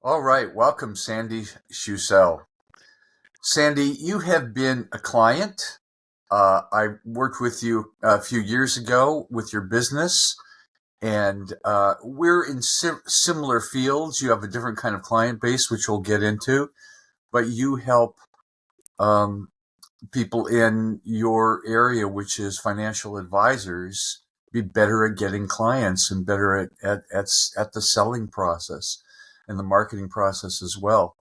All right, welcome, Sandy Schussel. Sandy, you have been a client. I worked with you a few years ago with your business, and we're in similar fields. You have a different kind of client base, which we'll get into, but you help um, people in your area, which is financial advisors, be better at getting clients and better at the selling process and the marketing process as well.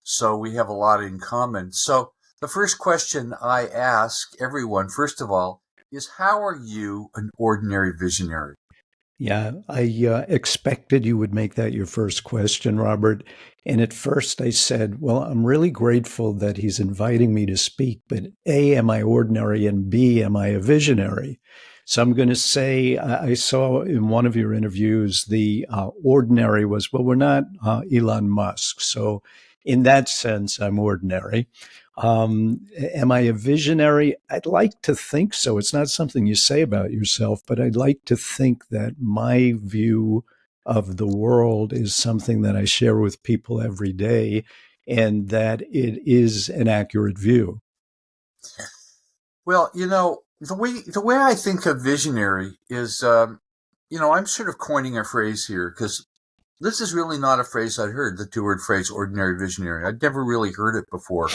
So we have a lot in common. So the first question I ask everyone, first of all, is how are you an ordinary visionary? Yeah, I expected you would make that your first question, Robert. And at first I said, well, I'm really grateful that he's inviting me to speak, but A, am I ordinary? And B, am I a visionary? So I'm going to say, I saw in one of your interviews, the ordinary was, well, we're not Elon Musk. So in that sense, I'm ordinary. Am I a visionary? I'd like to think so. It's not something you say about yourself, but I'd like to think that my view of the world is something that I share with people every day and that it is an accurate view. Well, the way I think of visionary is, I'm sort of coining a phrase here because this is really not a phrase I'd heard. The two-word phrase "ordinary visionary." I'd never really heard it before.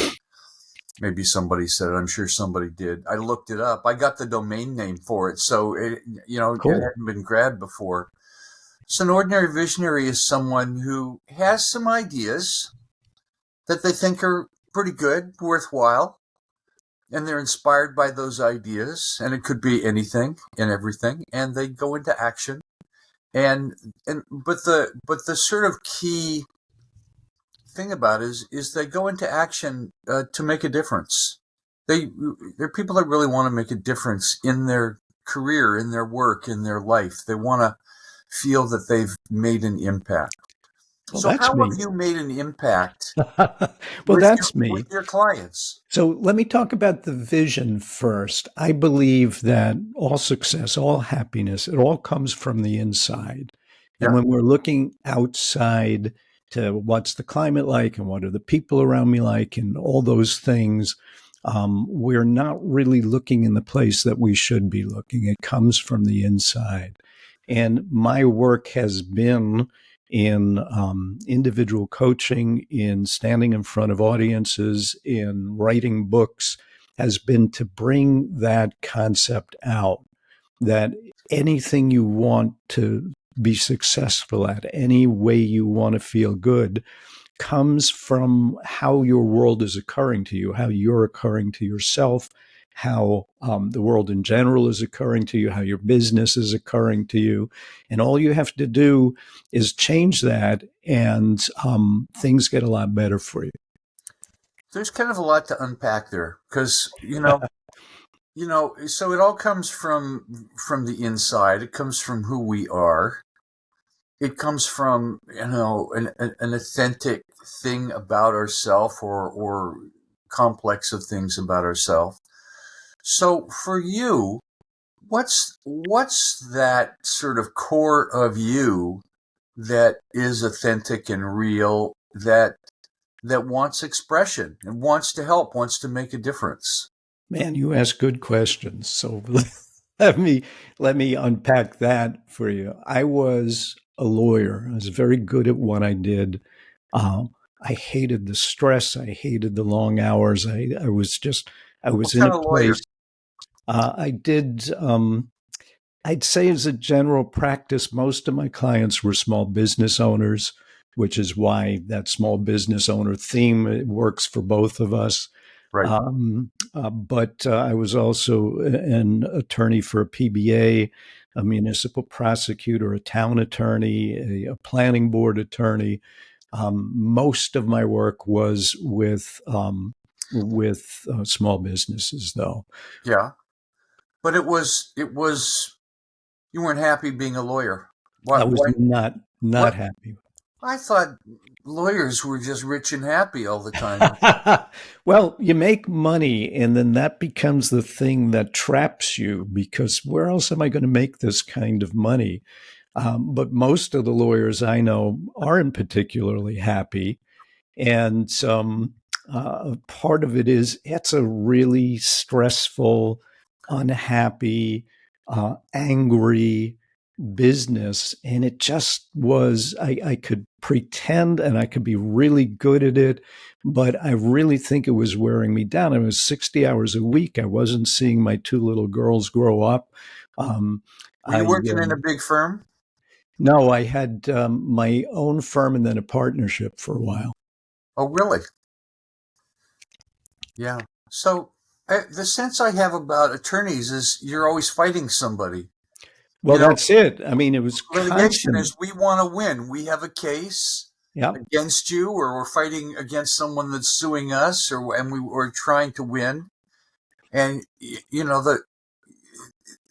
Maybe somebody said it. I'm sure somebody did. I looked it up. I got the domain name for it, so it Cool. hadn't been grabbed before. So an ordinary visionary is someone who has some ideas that they think are pretty good, worthwhile, and they're inspired by those ideas. And it could be anything and everything, and they go into action. And but the sort of key thing about it is they go into action to make a difference. They they're people that really want to make a difference in their career, in their work, in their life. They want to feel that they've made an impact. Well, So that's how me. have you made an impact Well, with that's with me. your clients? So let me talk about the vision first. I believe that all success, all happiness, it all comes from the inside. And Yeah. when we're looking outside to what's the climate like and what are the people around me like and all those things, we're not really looking in the place that we should be looking. It comes from the inside. And my work has been in individual coaching, in standing in front of audiences, in writing books, has been to bring that concept out that anything you want to be successful at, any way you want to feel good, comes from how your world is occurring to you, how you're occurring to yourself, how the world in general is occurring to you, how your business is occurring to you. And all you have to do is change that, and things get a lot better for you. There's kind of a lot to unpack there because so it all comes from the inside. It comes from who we are. It comes from an authentic thing about ourselves or complex of things about ourselves. So for you, what's that sort of core of you that is authentic and real that wants expression and wants to help, wants to make a difference? Man, you ask good questions. So let me let me unpack that for you. I was a lawyer. I was very good at what I did. Um, I hated the stress. I hated the long hours. I was just I What was in kind a of lawyer? place. I did. I'd say as a general practice, most of my clients were small business owners, which is why that small business owner theme works for both of us. Right. But I was also an attorney for a PBA, a municipal prosecutor, a town attorney, a planning board attorney. Most of my work was with small businesses, though. Yeah. But it was you weren't happy being a lawyer. I was Why not what happy. I thought lawyers were just rich and happy all the time. Well, you make money, and then that becomes the thing that traps you because where else am I going to make this kind of money? But most of the lawyers I know aren't particularly happy. And part of it is it's a really stressful, unhappy, angry business. And it just was, I could pretend and I could be really good at it, but I really think it was wearing me down. I was 60 hours a week. I wasn't seeing my two little girls grow up. Um, Were you I, working in a big firm? no, I had my own firm and then a partnership for a while. Oh, really? Yeah. So the sense I have about attorneys is you're always fighting somebody. Well, You know, that's it. I mean, it was litigation constant. is we want to win. We have a case Yeah. against you, or we're fighting against someone that's suing us, we're trying to win. And you know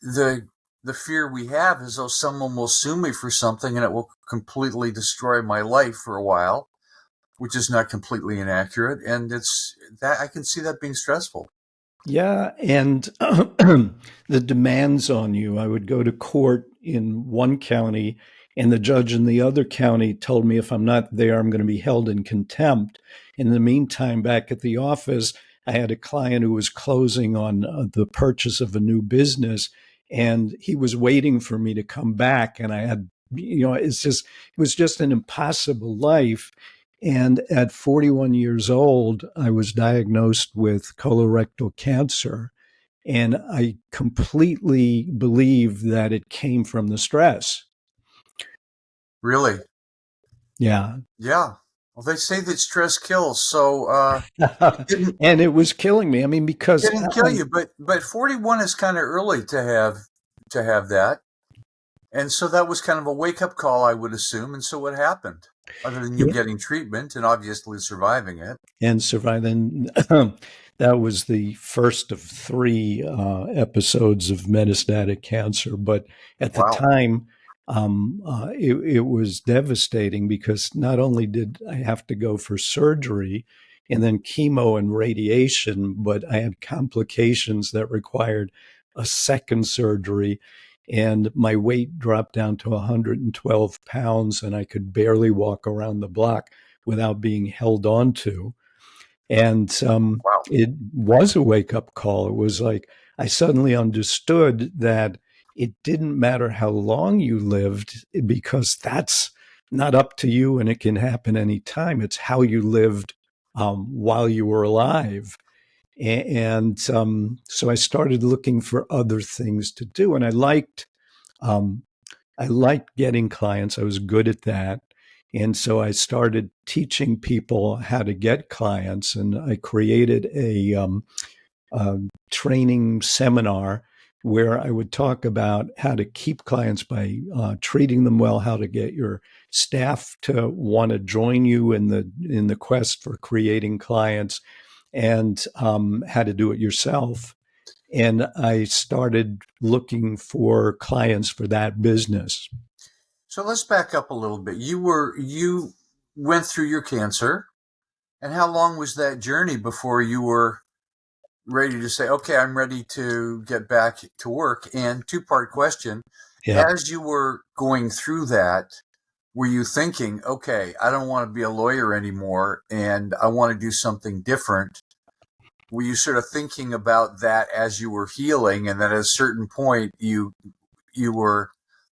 the the fear we have is, oh, someone will sue me for something and it will completely destroy my life for a while, which is not completely inaccurate. And it's that I can see that being stressful. Yeah, and the demands on you. I would go to court in one county, and the judge in the other county told me if I'm not there, I'm going to be held in contempt. In the meantime, back at the office, I had a client who was closing on the purchase of a new business, and he was waiting for me to come back. And I had, it was just an impossible life. And at 41 years old, I was diagnosed with colorectal cancer. And I completely believe that it came from the stress. Really? Yeah. Yeah. Well, they say that stress kills, so it didn't And it was killing me. I mean, because didn't kill you, but 41 is kind of early to have that. And so that was kind of a wake up call, I would assume. And so what happened? Other than you yeah, getting treatment and obviously surviving it. and survive. And that was the first of three episodes of metastatic cancer. But at the Wow. time, it was devastating because not only did I have to go for surgery and then chemo and radiation, but I had complications that required a second surgery. And my weight dropped down to 112 pounds, and I could barely walk around the block without being held on to. And Wow. it was a wake up call. It was like I suddenly understood that it didn't matter how long you lived because that's not up to you and it can happen anytime. It's how you lived while you were alive. And so I started looking for other things to do. And um, I liked getting clients. I was good at that. And so I started teaching people how to get clients. And I created a training seminar where I would talk about how to keep clients by treating them well, how to get your staff to want to join you in the quest for creating clients, and how to do it yourself. And I started looking for clients for that business. So let's back up a little bit. You went through your cancer, and how long was that journey before you were ready to say, okay, I'm ready to get back to work? And two-part question. Yeah. As you were going through that, were you thinking, okay, I don't want to be a lawyer anymore and I want to do something different? Were you sort of thinking about that as you were healing, and then at a certain point you were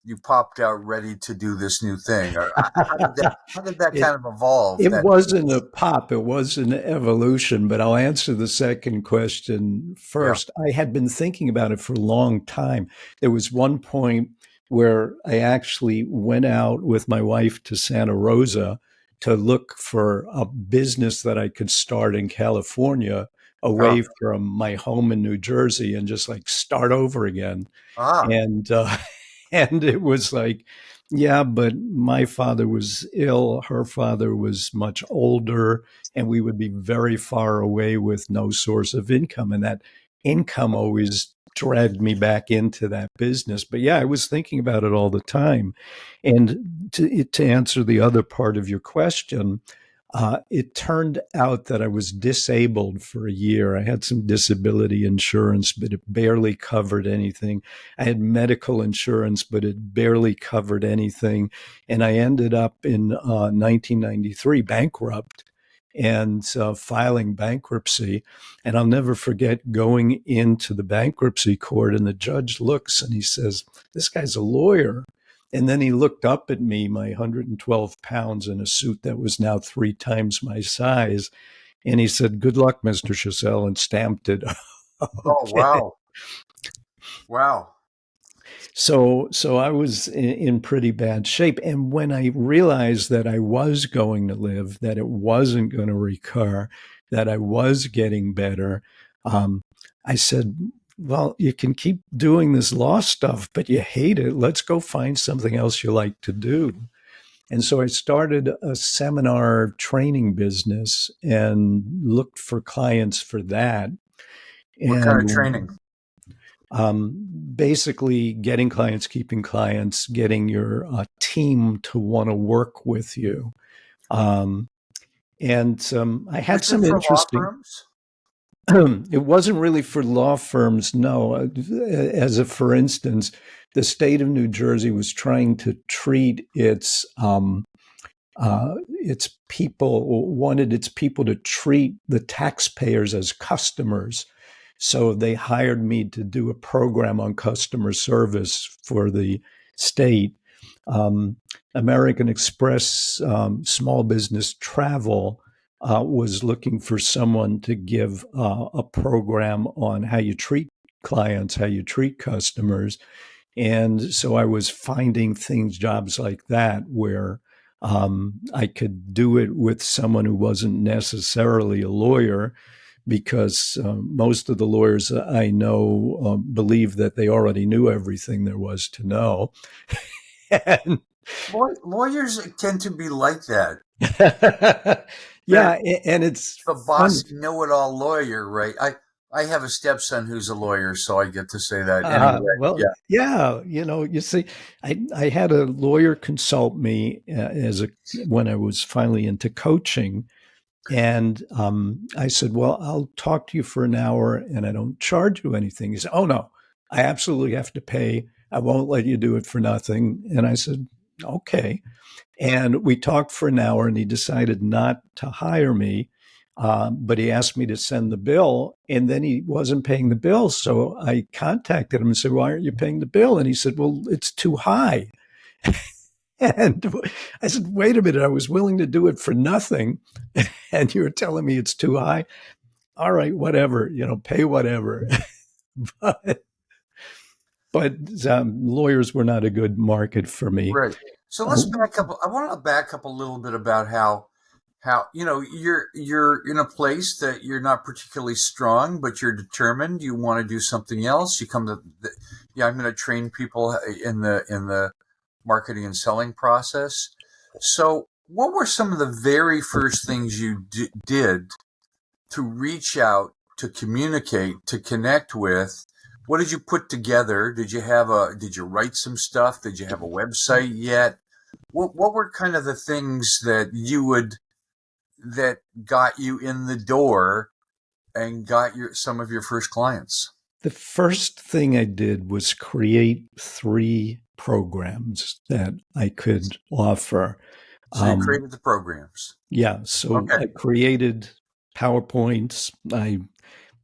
you popped out ready to do this new thing? Or how did that it kind of evolve? it That wasn't a pop, it was an evolution, but I'll answer the second question Yeah. first. I had been thinking about it for a long time. There was one point where I actually went out with my wife to Santa Rosa to look for a business that I could start in California Oh, away from my home in New Jersey and just like start over again. ah, And and it was like, yeah, but my father was ill, her father was much older, and we would be very far away with no source of income, and that income always dragged me back into that business. But yeah, I was thinking about it all the time. And to answer the other part of your question, It turned out that I was disabled for a year. I had some disability insurance, but it barely covered anything. I had medical insurance, but it barely covered anything. And I ended up in 1993 bankrupt and filing bankruptcy. And I'll never forget going into the bankruptcy court, and the judge looks and he says, "This guy's a lawyer." And then he looked up at me, my 112 pounds in a suit that was now 3 times my size. And he said, "Good luck, Mr. Schussel," and stamped it. Oh, Okay. wow. Wow. So I was in pretty bad shape. And when I realized that I was going to live, that it wasn't going to recur, that I was getting better, um, I said, well, you can keep doing this law stuff, but you hate it. Let's go find something else you like to do. And so I started a seminar training business and looked for clients for that. What kind of And training? basically getting clients, keeping clients, getting your team to want to work with you. Um, and I had Was it some for law interesting. firms? It wasn't really for law firms, no. As a for instance, the state of New Jersey was trying to treat its people, wanted its people to treat the taxpayers as customers. So they hired me to do a program on customer service for the state. Um, American Express Small Business Travel was looking for someone to give a program on how you treat clients, how you treat customers. And so I was finding things, jobs like that, where I could do it with someone who wasn't necessarily a lawyer, because most of the lawyers I know believe that they already knew everything there was to know. And Lawyers tend to be like that. They're yeah, and it's the fun. bossy know-it-all lawyer, right? I have a stepson who's a lawyer, so I get to say that anyway. Well, Yeah. yeah, you see, I had a lawyer consult me when I was finally into coaching. And I said, "Well, I'll talk to you for an hour and I don't charge you anything." He said, "Oh, no, I absolutely have to pay. I won't let you do it for nothing." And I said, "Okay." And we talked for an hour and he decided not to hire me. But he asked me to send the bill, and then he wasn't paying the bill. So I contacted him and said, "Why aren't you paying the bill?" And he said, "Well, it's too high." And I said, "Wait a minute, I was willing to do it for nothing. And you're telling me it's too high? All right, whatever, pay whatever." but lawyers were not a good market for me. Right. So let's Oh, back up. I want to back up a little bit about how you're in a place that you're not particularly strong, but you're determined. You want to do something else. You come to yeah. I'm going to train people in the marketing and selling process. So, what were some of the very first things you did to reach out, to communicate, to connect with? What did you put together? Did you write some stuff? Did you have a website yet? What were kind of the things that got you in the door and got some of your first clients? the first thing I did was create 3 programs that I could offer. So you Um, created the programs. yeah, so Okay. I created PowerPoints. I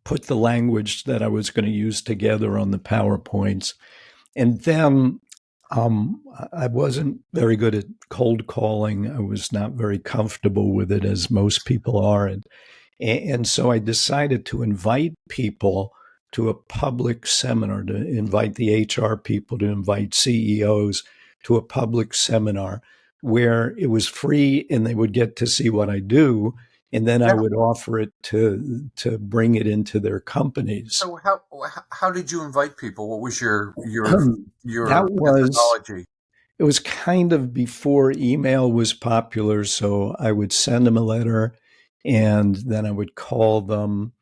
put the language that I was going to use together on the PowerPoints. And then I wasn't very good at cold calling. I was not very comfortable with it, as most people are. And so I decided to invite people to a public seminar, to invite the HR people, to invite CEOs to a public seminar where it was free and they would get to see what I do. And then I Yeah. would offer it to bring it into their companies. So how did you invite people? What was That your was methodology? It was kind of before email was popular, so I would send them a letter and then I would call them.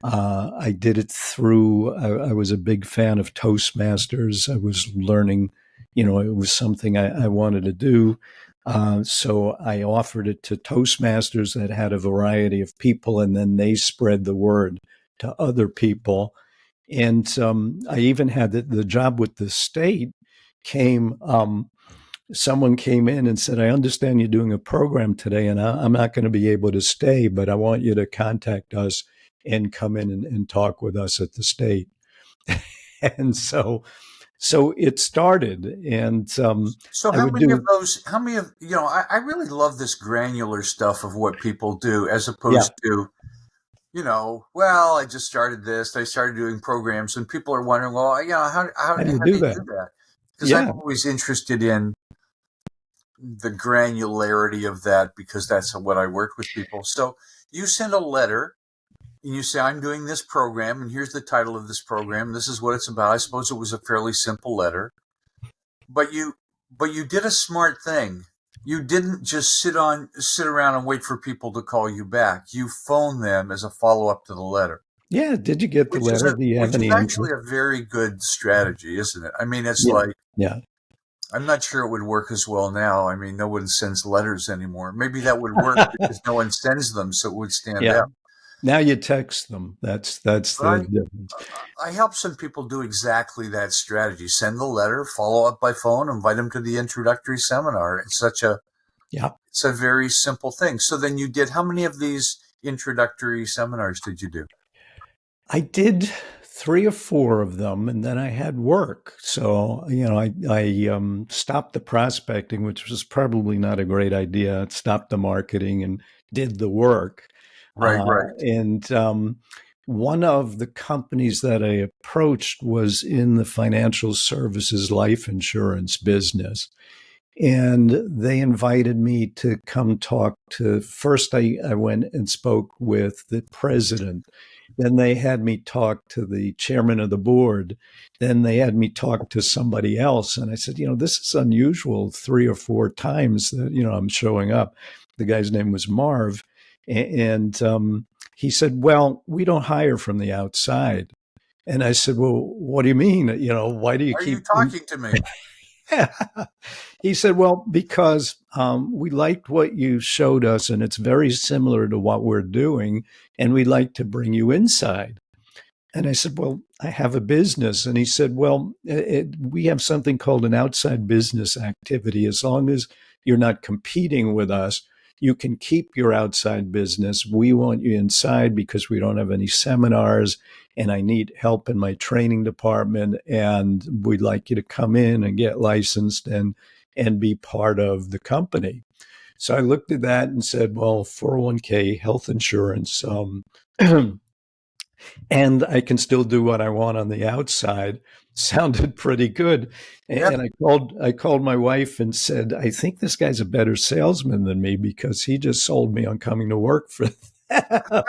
I did it through, I was a big fan of Toastmasters. I was learning, it was something I wanted to do. So I offered it to Toastmasters that had a variety of people, and then they spread the word to other people. And I even had the job with the state came. Someone came in and said, I understand you're doing a program today, and I'm not going to be able to stay, but I want you to contact us and come in and talk with us at the state. And so it started, and So I how would many of do, those, how many of, I really love this granular stuff of what people do as yeah. opposed to, well, I just started this. I started doing programs, and people are wondering, well, how How do you do do you that? do that? Because I'm Yeah, always interested in the granularity of that because that's what I work with people. So you send a letter and you say, I'm doing this program, and here's the title of this program. This is what it's about. I suppose it was a fairly simple letter, but you did a smart thing. You didn't just sit around and wait for people to call you back. You phone them as a follow up to the letter, yeah. Did you get the which is letter? a Do you have which is any actually interest? a very good strategy, isn't it? I mean, it's Yeah, like yeah, I'm not sure it would work as well now. I mean, no one sends letters anymore. Maybe that would work because no one sends them, so it would stand yeah. out. Now you text them. That's But the difference. I help some people do exactly that strategy. Send the letter, follow up by phone, invite them to the introductory seminar. Yeah. It's a very simple thing. So then you did, how many of these introductory seminars did you do? I did three or four of them, and then I had work. So I stopped the prospecting, which was probably not a great idea. Stopped the marketing and did the work. Right, right. And one of the companies that I approached was in the financial services life insurance business. And they invited me to come talk to. First, I went and spoke with the president. Then they had me talk to the chairman of the board. Then they had me talk to somebody else. And I said, this is unusual, three or four times that, I'm showing up. The guy's name was Marv. And he said, well, we don't hire from the outside. And I said, well, what do you mean? Why do you Are you keep talking to me? He said, well, because we liked what you showed us, and it's very similar to what we're doing, and we'd like to bring you inside. And I said, well, I have a business. And he said, well, we have something called an outside business activity. As long as you're not competing with us, you can keep your outside business. We want you inside because we don't have any seminars and I need help in my training department. And we'd like you to come in and get licensed and be part of the company. So I looked at that and said, well, 401k, health insurance, and I can still do what I want on the outside. Sounded pretty good. Yeah. And I called my wife and said, I think this guy's a better salesman than me because he just sold me on coming to work for them.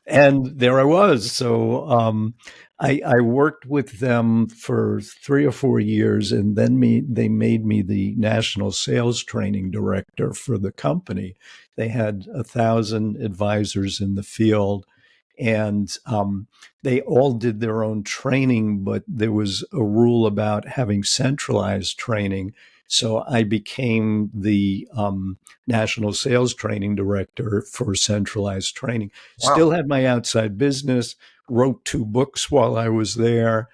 And there I was. So I worked with them for 3 or 4 years, and then they made me the national sales training director for the company. They had 1,000 advisors in the field, and they all did their own training, but there was a rule about having centralized training. So I became the national sales training director for centralized training. Wow. Still had my outside business, wrote 2 books while I was there,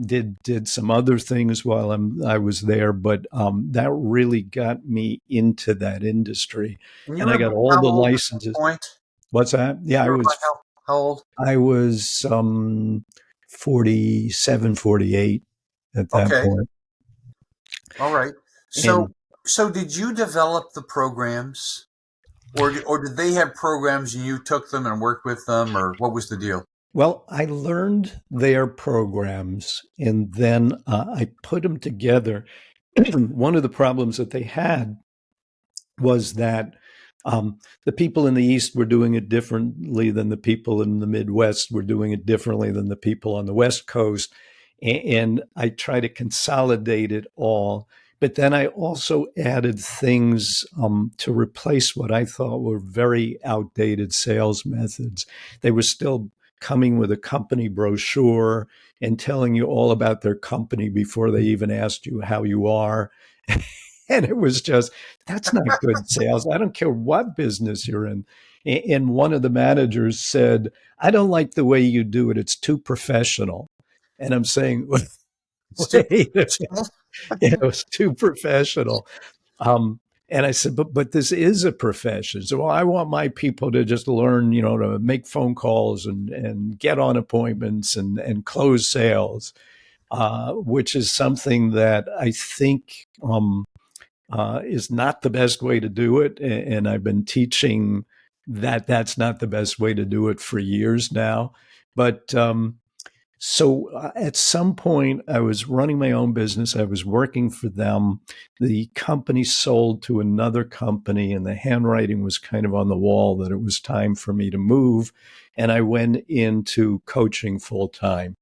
did some other things while I was there, but that really got me into that industry, And you and I were got about all how the old at this licenses. point? What's that? Yeah, You were about how old? I was 47, 48 at that Okay. point. All right. So And so did you develop the programs, or did they have programs and you took them and worked with them, or what was the deal? well, I learned their programs and then I put them together. One of the problems that they had was that the people in the East were doing it differently than the people in the Midwest were doing it differently than the people on the West Coast. And I try to consolidate it all. But then I also added things to replace what I thought were very outdated sales methods. They were still coming with a company brochure and telling you all about their company before they even asked you how you are. And it was just, that's not good sales. I don't care what business you're in. And one of the managers said, I don't like the way you do it. It's too professional. And I'm saying, It's too wait, professional. it was too professional. Um, and I said, but this is a profession. So I want my people to just learn, to make phone calls and get on appointments and close sales, which is something that I think is not the best way to do it. And I've been teaching that that's not the best way to do it for years now. But at some point, I was running my own business. I was working for them. The company sold to another company, and the handwriting was kind of on the wall that it was time for me to move. And I went into coaching full time.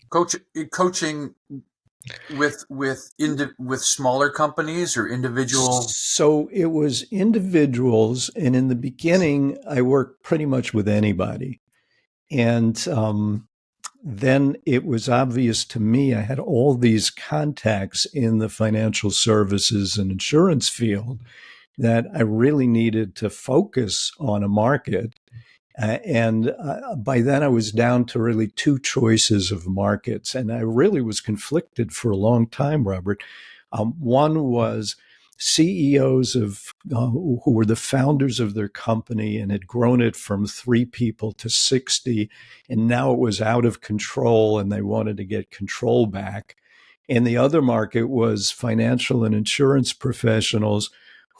Coaching with smaller companies or individual. So it was individuals. And in the beginning, I worked pretty much with anybody. And then it was obvious to me I had all these contacts in the financial services and insurance field that I really needed to focus on a market. And by then, I was down to really two choices of markets. And I really was conflicted for a long time, Robert. One was CEOs who were the founders of their company and had grown it from 3 people to 60. And now it was out of control and they wanted to get control back. And the other market was financial and insurance professionals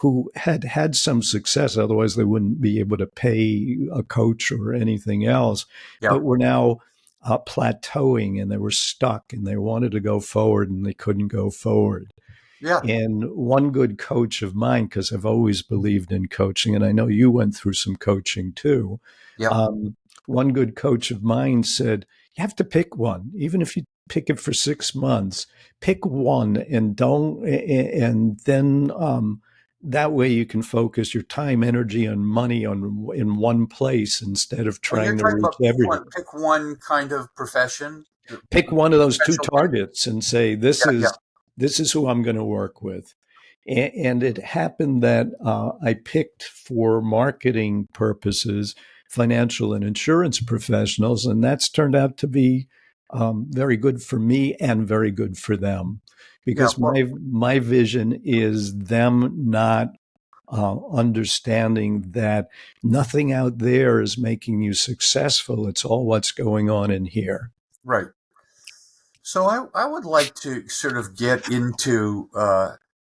who had had some success. Otherwise, they wouldn't be able to pay a coach or anything else, Yeah, but were now plateauing and they were stuck and they wanted to go forward and they couldn't go forward. yeah, And one good coach of mine, because I've always believed in coaching, and I know you went through some coaching too. yeah. Um, one good coach of mine said, you have to pick one, even if you pick it for 6 months, pick one and don't, and then that way you can focus your time, energy, and money in one place instead of Oh, you're trying to talking reach about everywhere. pick one kind of profession, Pick one of those two specialty. targets and say, this Yeah, yeah, is this is who I'm going to work with. And it happened that I picked for marketing purposes financial and insurance professionals, and that's turned out to be very good for me and very good for them, yeah. because Well, my vision is them not understanding that nothing out there is making you successful. It's all what's going on in here. right. So I would like to sort of get into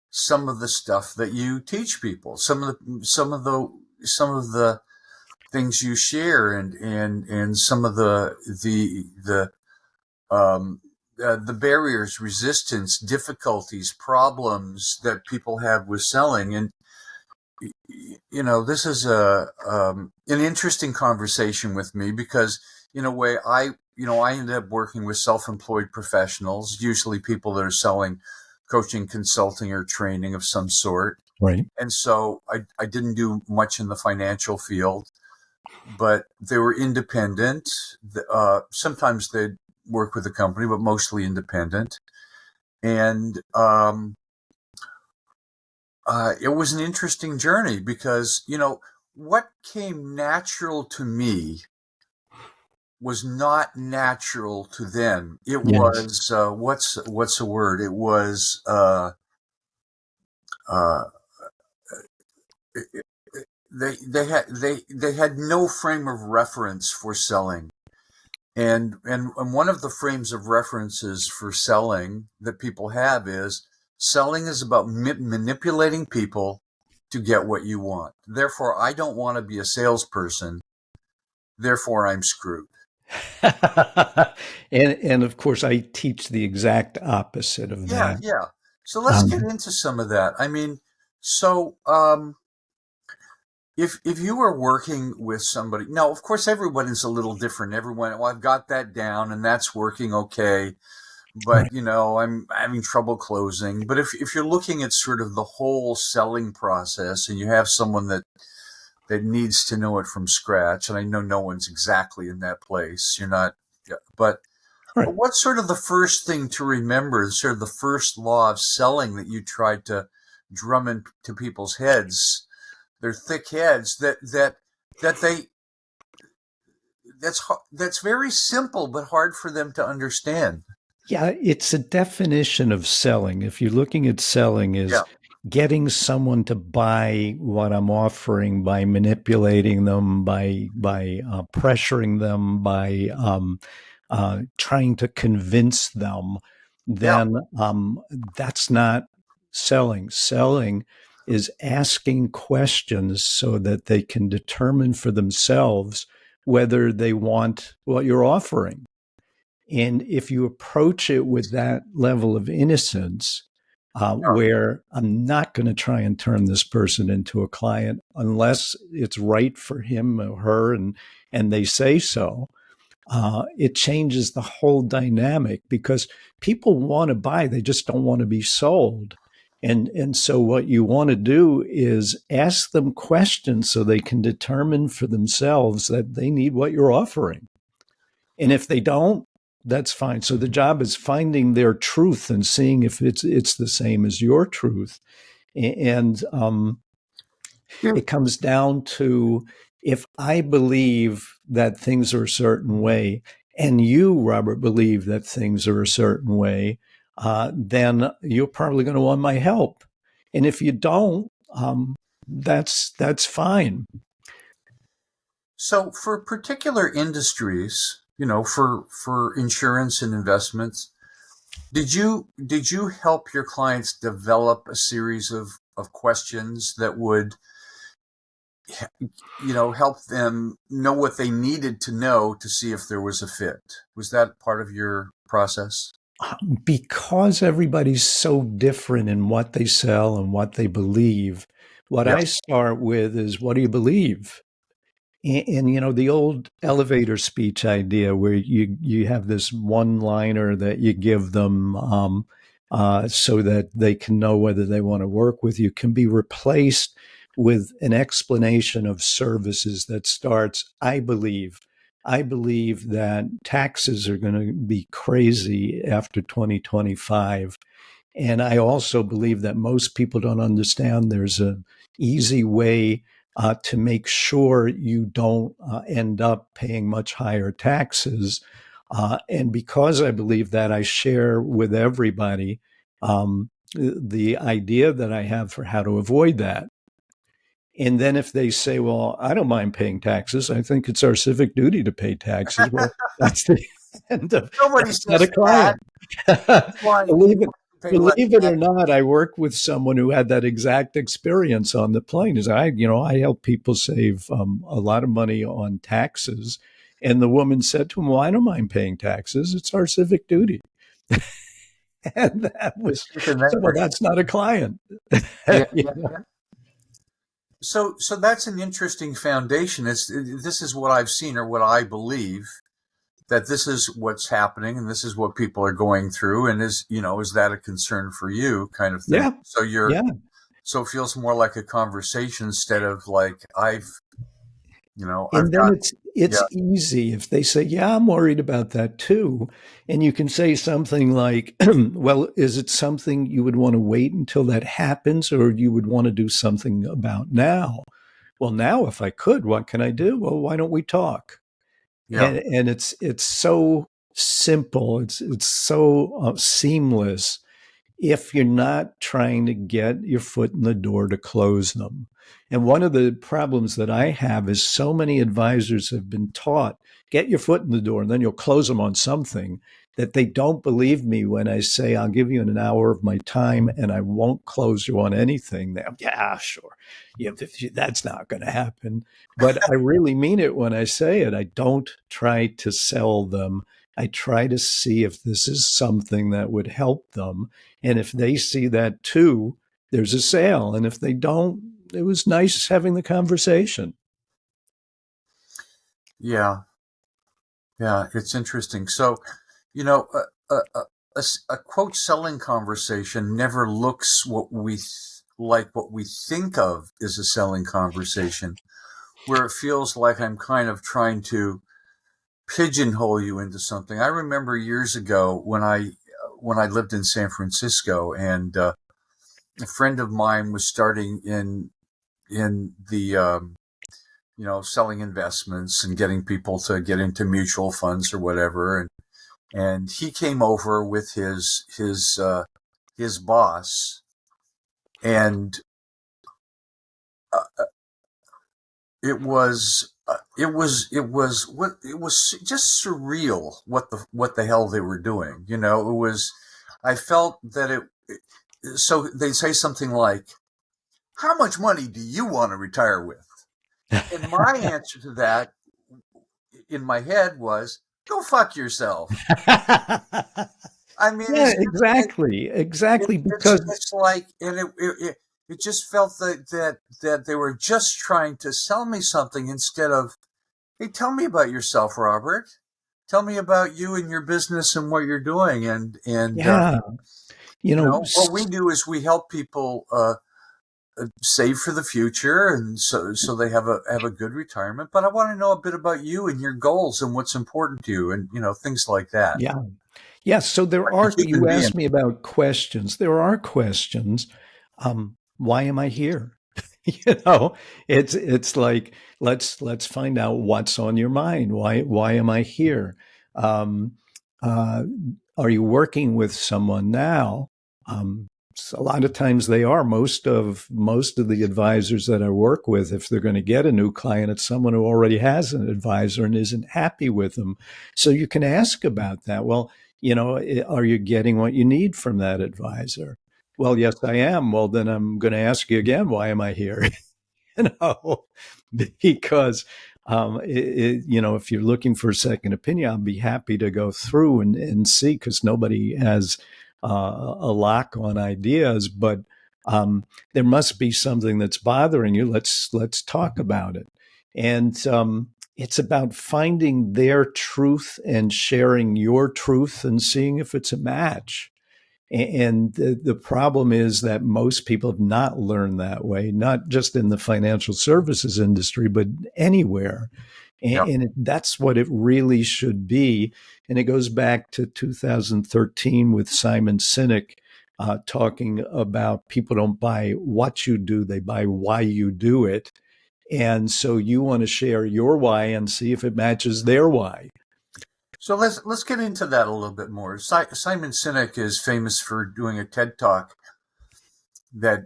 some of the stuff that you teach people, some of the things you share, and some of the barriers, resistance, difficulties, problems that people have with selling. And this is an interesting conversation with me because, in a way, I ended up working with self-employed professionals, usually people that are selling coaching, consulting, or training of some sort. Right. And so I didn't do much in the financial field, but they were independent. Sometimes they'd work with a company, but mostly independent. And it was an interesting journey because, what came natural to me was not natural to them. It Yes. was, what's the word? It was, uh, they had no frame of reference for selling. And one of the frames of references for selling that people have is selling is about manipulating people to get what you want. Therefore, I don't want to be a salesperson. Therefore, I'm screwed. And of course, I teach the exact opposite of Yeah, that. yeah. So let's get Um, into some of that. I mean, so if you were working with somebody, now of course everybody's a little different. Everyone, well, I've got that down and that's working okay, but right. I'm having trouble closing. But if you're looking at sort of the whole selling process and you have someone that needs to know it from scratch, and I know no one's exactly in that place. You're not, yeah, but Right. What's sort of the first thing to remember, sort of the first law of selling that you tried to drum into people's heads, their thick heads, that they that's very simple but hard for them to understand. Yeah, it's a definition of selling. If you're looking at selling is Yeah, getting someone to buy what I'm offering by manipulating them, by pressuring them, by trying to convince them, yeah, then that's not selling. Selling is asking questions so that they can determine for themselves whether they want what you're offering. And if you approach it with that level of innocence, where I'm not going to try and turn this person into a client unless it's right for him or her, and they say so, it changes the whole dynamic because people want to buy, they just don't want to be sold. And so what you want to do is ask them questions so they can determine for themselves that they need what you're offering. And if they don't, that's fine. So the job is finding their truth and seeing if it's the same as your truth. And yeah. it comes down to if I believe that things are a certain way, and you, Robert, believe that things are a certain way, then you're probably going to want my help. And if you don't, that's fine. So for particular industries, for insurance and investments, did you help your clients develop a series of questions that would help them know what they needed to know to see if there was a fit? Was that part of your process? Because everybody's so different in what they sell and what they believe, what Yeah. I start with is what do you believe? And, the old elevator speech idea where you have this one liner that you give them so that they can know whether they want to work with you can be replaced with an explanation of services that starts, I believe that taxes are going to be crazy after 2025. And I also believe that most people don't understand there's an easy way to make sure you don't end up paying much higher taxes. And because I believe that, I share with everybody the idea that I have for how to avoid that. And then if they say, well, I don't mind paying taxes, I think it's our civic duty to pay taxes. Well, that's the end of Nobody that's not says a that. client. Why believe it, pay less believe it or tax? not, I worked with someone who had that exact experience on the plane. Is I help people save a lot of money on taxes, and the woman said to him, "Well, I don't mind paying taxes. It's our civic duty." And that was Isn't that so. Well, great? that's not a client. Yeah, You yeah, know? yeah. So that's an interesting foundation. This is what I've seen or what I believe, that this is what's happening and this is what people are going through, and is that a concern for you, kind of thing. Yeah, yeah. So it feels more like a conversation instead of like I've And then got. it's Yeah, easy if they say, "Yeah, I'm worried about that too," and you can say something like, "Well, is it something you would want to wait until that happens, or you would want to do something about now?" Well, now, if I could, what can I do? Well, why don't we talk? yeah, And it's so simple. It's so seamless if you're not trying to get your foot in the door to close them. And one of the problems that I have is so many advisors have been taught get your foot in the door and then you'll close them on something that they don't believe me when I say I'll give you an hour of my time and I won't close you on anything. They're, yeah, sure. Yeah, that's not going to happen. But I really mean it when I say it. I don't try to sell them. I try to see if this is something that would help them, and if they see that too, there's a sale. And if they don't, it was nice having the conversation. yeah, yeah. It's interesting. So, you know, a quote selling conversation never looks like what we think of as a selling conversation, where it feels like I'm kind of trying to pigeonhole you into something. I remember years ago when I lived in San Francisco, and a friend of mine was starting in the selling investments and getting people to get into mutual funds or whatever, and he came over with his boss, and uh, it was just surreal what the hell they were doing. It was. I felt that so they say something like, "How much money do you want to retire with?" And my answer to that in my head was, "Go fuck yourself." I mean, Yeah, exactly, exactly. Because it's like, and it just felt that they were just trying to sell me something instead of, "Hey, tell me about yourself, Robert. Tell me about you and your business and what you're doing." And yeah, you know, what we do is we help people save for the future, and so they have a good retirement. But I want to know a bit about you and your goals and what's important to you, and things like that. yeah. Yes, so there Like a are, human you being. asked me about questions. There are questions. Why am I here? You know, it's like, let's find out what's on your mind. Why am I here? Um, uh, are you working with someone now? Um, a lot of times they are. Most of the advisors that I work with, if they're going to get a new client, it's someone who already has an advisor and isn't happy with them. So you can ask about that. Well, are you getting what you need from that advisor? Well, yes, I am. Well, then I'm going to ask you again, why am I here? you know, because if you're looking for a second opinion, I'll be happy to go through and see, because nobody has a lock on ideas, but there must be something that's bothering you. Let's talk about it. And it's about finding their truth and sharing your truth and seeing if it's a match. And the problem is that most people have not learned that way, not just in the financial services industry, but anywhere. Yeah. And that's what it really should be. And it goes back to 2013 with Simon Sinek talking about people don't buy what you do, they buy why you do it. And so you want to share your why and see if it matches their why. So let's get into that a little bit more. Simon Sinek is famous for doing a TED talk that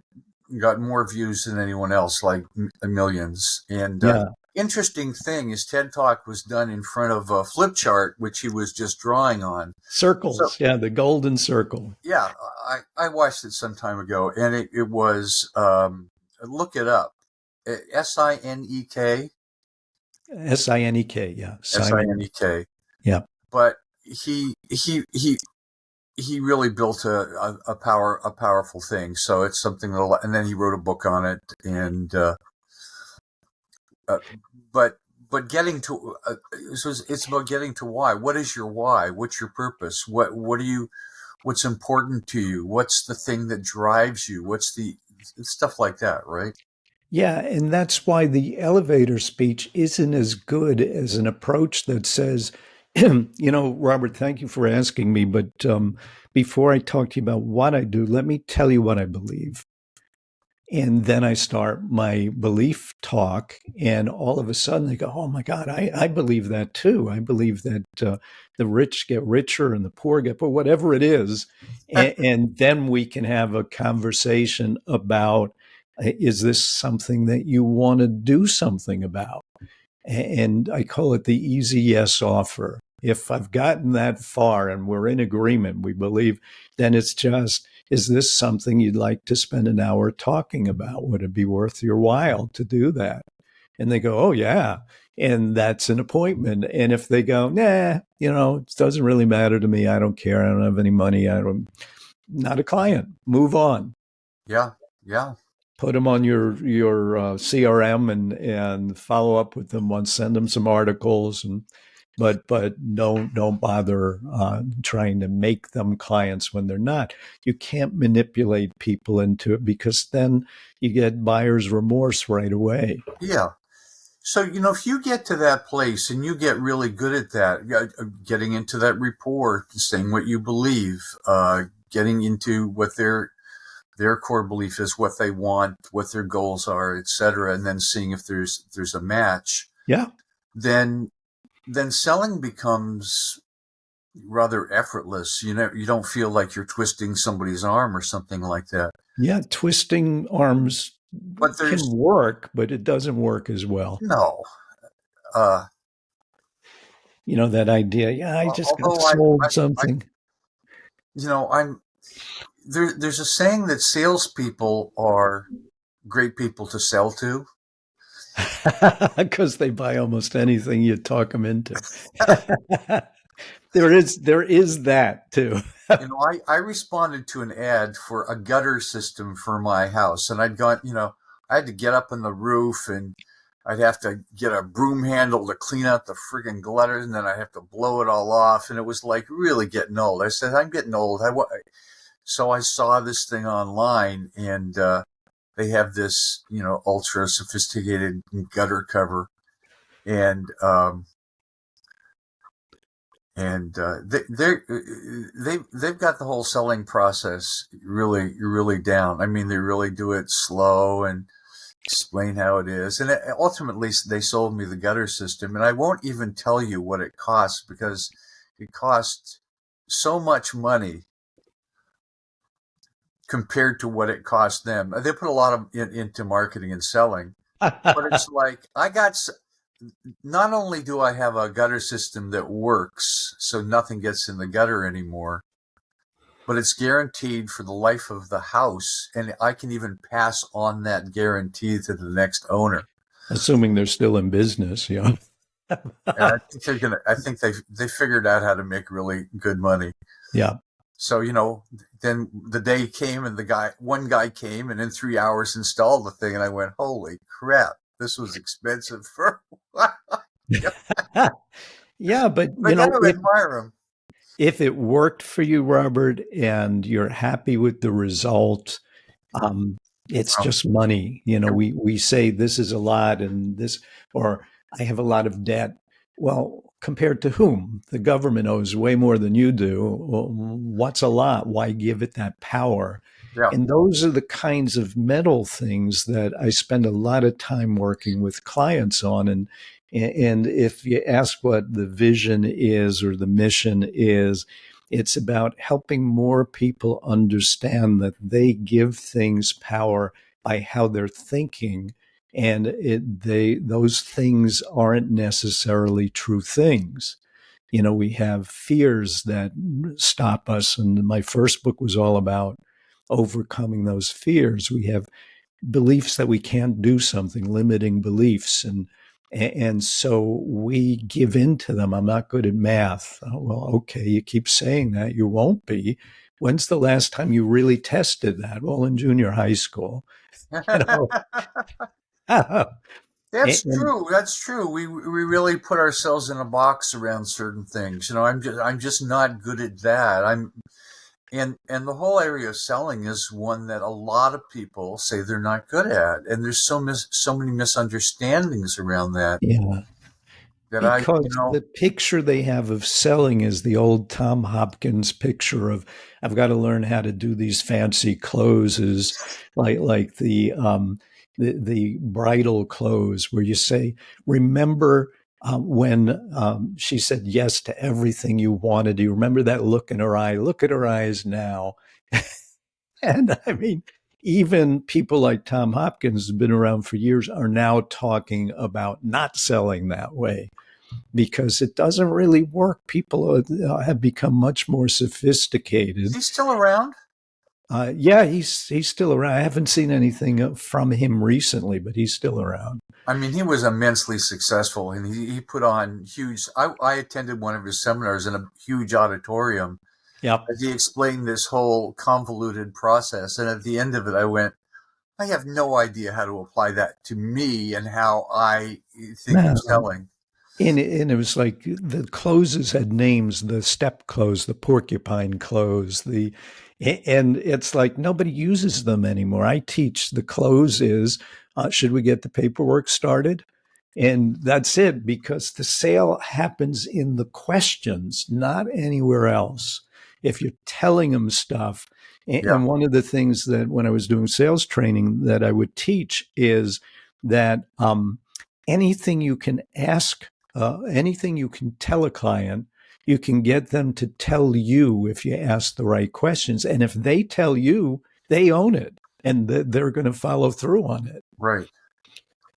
got more views than anyone else, like millions. And Yeah. interesting thing is, TED talk was done in front of a flip chart, which he was just drawing on. So Circles. Yeah. The golden circle. yeah, I watched it some time ago, and it was look it up, Sinek, Sinek. Yeah. Simon. Sinek. Yeah. But he really built a powerful thing. So it's something that, and then he wrote a book on it, and uh, but getting to so it's about getting to why. What is your why? What's your purpose? What do you? What's important to you? What's the thing that drives you? What's the stuff like that, right? Yeah. And that's why the elevator speech isn't as good as an approach that says, Robert, thank you for asking me. But before I talk to you about what I do, let me tell you what I believe. And then I start my belief talk, and all of a sudden they go, "Oh my God, I believe that too. I believe that the rich get richer and the poor get poor, whatever it is." And then we can have a conversation about, is this something that you want to do something about? And I call it the easy yes offer. If I've gotten that far and we're in agreement, we believe, then it's just, is this something you'd like to spend an hour talking about? Would it be worth your while to do that? And they go, oh, yeah. And that's an appointment. And if they go, nah, it doesn't really matter to me. I don't care. I don't have any money. Not a client. Move on. Yeah, yeah, Put them on your CRM and follow up with them once. Send them some articles, but don't bother trying to make them clients when they're not. You can't manipulate people into it, because then you get buyer's remorse right away. yeah. So, if you get to that place and you get really good at that, getting into that rapport, saying what you believe, getting into what their core belief is, what they want, what their goals are, etc., and then seeing if there's a match, Yeah. then selling becomes rather effortless. You don't feel like you're twisting somebody's arm or something like that. Yeah. Twisting arms But can there's work, but it doesn't work as well. no. Uh, That idea. Yeah, I just got Although sold I something. I'm there's a saying that salespeople are great people to sell to. Because they buy almost anything you talk them into. There is that too. I responded to an ad for a gutter system for my house, and I had to get up on the roof, and I'd have to get a broom handle to clean out the friggin' gutters, and then I'd have to blow it all off, and it was like really getting old. I said, I'm getting old. So I saw this thing online, and they have this, ultra sophisticated gutter cover, and they've got the whole selling process really down. I mean, they really do it slow and explain how it is, and ultimately they sold me the gutter system, and I won't even tell you what it costs because it cost so much money compared to what it cost them. They put a lot of into marketing and selling, but it's like not only do I have a gutter system that works, so nothing gets in the gutter anymore, but it's guaranteed for the life of the house, and I can even pass on that guarantee to the next owner. Assuming they're still in business, yeah. And I think they figured out how to make really good money. Yeah. So, then the day came and one guy came and in 3 hours installed the thing. And I went, holy crap, this was expensive for, yeah, Yeah, but I got to admire him. if it worked for you, Robert, and you're happy with the result, um, it's Oh, just money. We say this is a lot and this, or I have a lot of debt. Well, compared to whom? The government owes way more than you do. Well, what's a lot? Why give it that power? yeah. And those are the kinds of mental things that I spend a lot of time working with clients on. And if you ask what the vision is or the mission is, it's about helping more people understand that they give things power by how they're thinking, and those things aren't necessarily true things. We have fears that stop us, and my first book was all about overcoming those fears. We have beliefs that we can't do something, limiting beliefs, and so we give in to them. I'm not good at math. Oh, well, okay, you keep saying that, you won't be. When's the last time you really tested that? Well, in junior high school, you know. That's And true. That's true. We really put ourselves in a box around certain things. I'm just not good at that. And the whole area of selling is one that a lot of people say they're not good at, and there's so many misunderstandings around that yeah, that because the picture they have of selling is the old Tom Hopkins picture of I've got to learn how to do these fancy closes, like the bridal close where you say, remember when she said yes to everything you wanted. Do you remember that look in her eye? Look at her eyes now. And I mean, even people like Tom Hopkins, who's been around for years, are now talking about not selling that way because it doesn't really work. People have become much more is sophisticated. he still around? Yeah, he's still around. I haven't seen anything from him recently, but he's still around. I mean, he was immensely successful, and he put on huge. I attended one of his seminars in a huge auditorium Yep. as he explained this whole convoluted process. And at the end of it, I went, I have no idea how to apply that to me and how I think of No. selling. And it was like the closes had names: the step close, the porcupine close, and it's like nobody uses them anymore. I teach the close is should we get the paperwork started? And that's it, because the sale happens in the questions, not anywhere else. If you're telling them stuff, Yeah. and one of the things that when I was doing sales training that I would teach is that anything you can ask, anything you can tell a client, you can get them to tell you if you ask the right questions. And if they tell you, they own it and they're going to follow through on it. Right.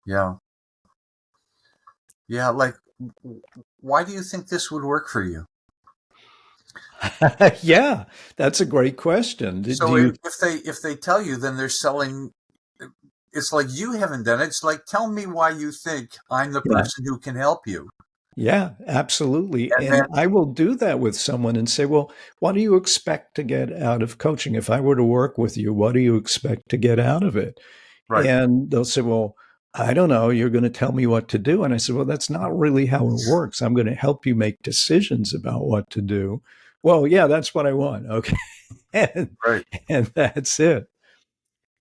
Yeah. Yeah. Like, why do you think this would work for you? Yeah, that's a great question. Do So you? if they tell you, then they're selling. It's like you haven't done it. It's like, tell me why you think I'm the Yeah, person who can help you. yeah, absolutely. And then, And I will do that with someone and say, well, what do you expect to get out of coaching? If I were to work with you, what do you expect to get out of it? right, And they'll say, well, I don't know. You're going to tell me what to do. And I said, well, that's not really how it works. I'm going to help you make decisions about what to do. Well, yeah, that's what I want. Okay. and, right. and that's it.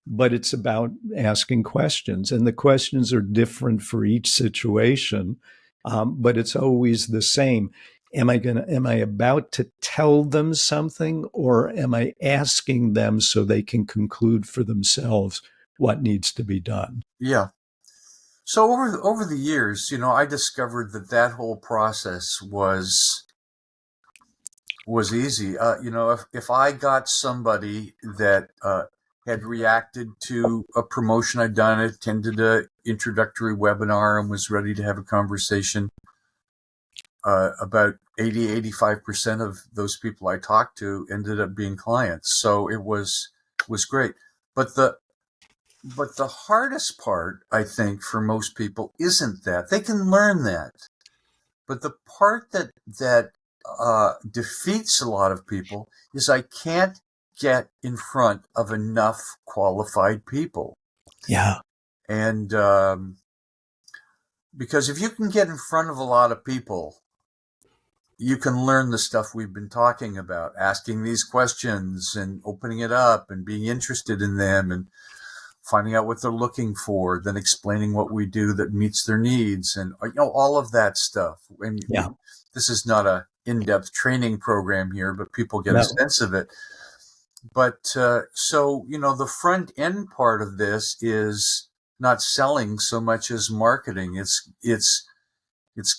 But it's about asking questions, and the questions are different for each situation, but it's always the same. Am I about to tell them something, or am I asking them so they can conclude for themselves what needs to be done? Yeah. So over the years, I discovered that that whole process was easy. If I got somebody that had reacted to a promotion I'd done, attended a introductory webinar, and was ready to have a conversation, about 85% of those people I talked to ended up being clients. So it was great. But the hardest part, I think, for most people isn't that. They can learn that. But the part that defeats a lot of people is I can't get in front of enough qualified people. Yeah, And because if you can get in front of a lot of people, you can learn the stuff we've been talking about, asking these questions and opening it up and being interested in them and finding out what they're looking for, then explaining what we do that meets their needs, and all of that stuff. And yeah, this is not a in-depth training program here, but people get a no, sense of it. But so the front end part of this is not selling so much as marketing. It's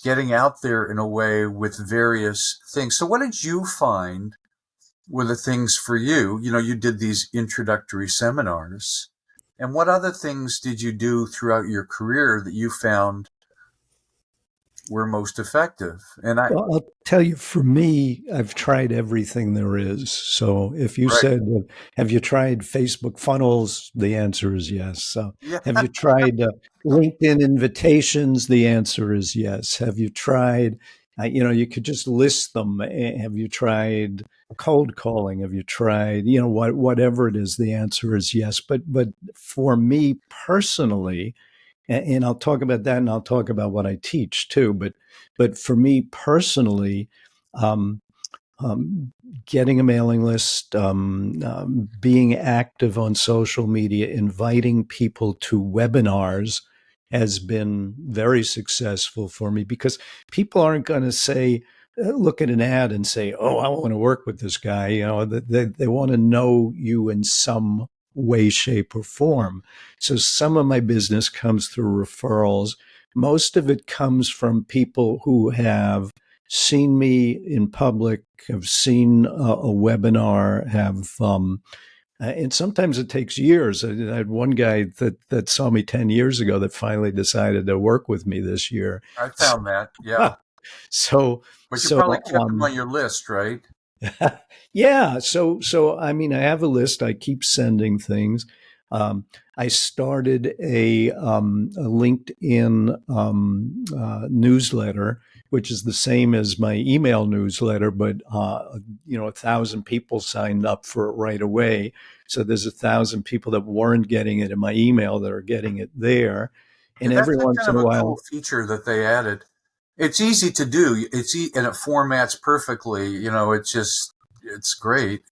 getting out there in a way with various things. So what did you find were the things for you? You did these introductory seminars. And what other things did you do throughout your career that you found were most effective? And I, well, I'll tell you, for me, I've tried everything there is. So if you right. said, have you tried Facebook funnels? The answer is yes. Yeah. Have you tried LinkedIn invitations? The answer is yes. Have you tried, you could just list them. Have you tried cold calling? Have you tried, whatever it is? The answer is yes. But for me personally, and I'll talk about that, and I'll talk about what I teach too. But for me personally, um, um, getting a mailing list, being active on social media, inviting people to webinars has been very successful for me, because people aren't going to say, look at an ad and say, oh, I want to work with this guy. They want to know you in some way, shape, or form. So some of my business comes through referrals. Most of it comes from people who have seen me in public, have seen a webinar, and sometimes it takes years. I had one guy that saw me 10 years ago that finally decided to work with me this year. I found that. Yeah. So, But you so, probably kept them on your list, right? yeah. So, I mean, I have a list. I keep sending things. I started a LinkedIn newsletter, which is the same as my email newsletter, but 1,000 people signed up for it right away. So there's 1,000 people that weren't getting it in my email that are getting it there, Yeah, and that's every a once kind in of a a cool while, feature that they added. It's easy to do. And it formats perfectly. It's great.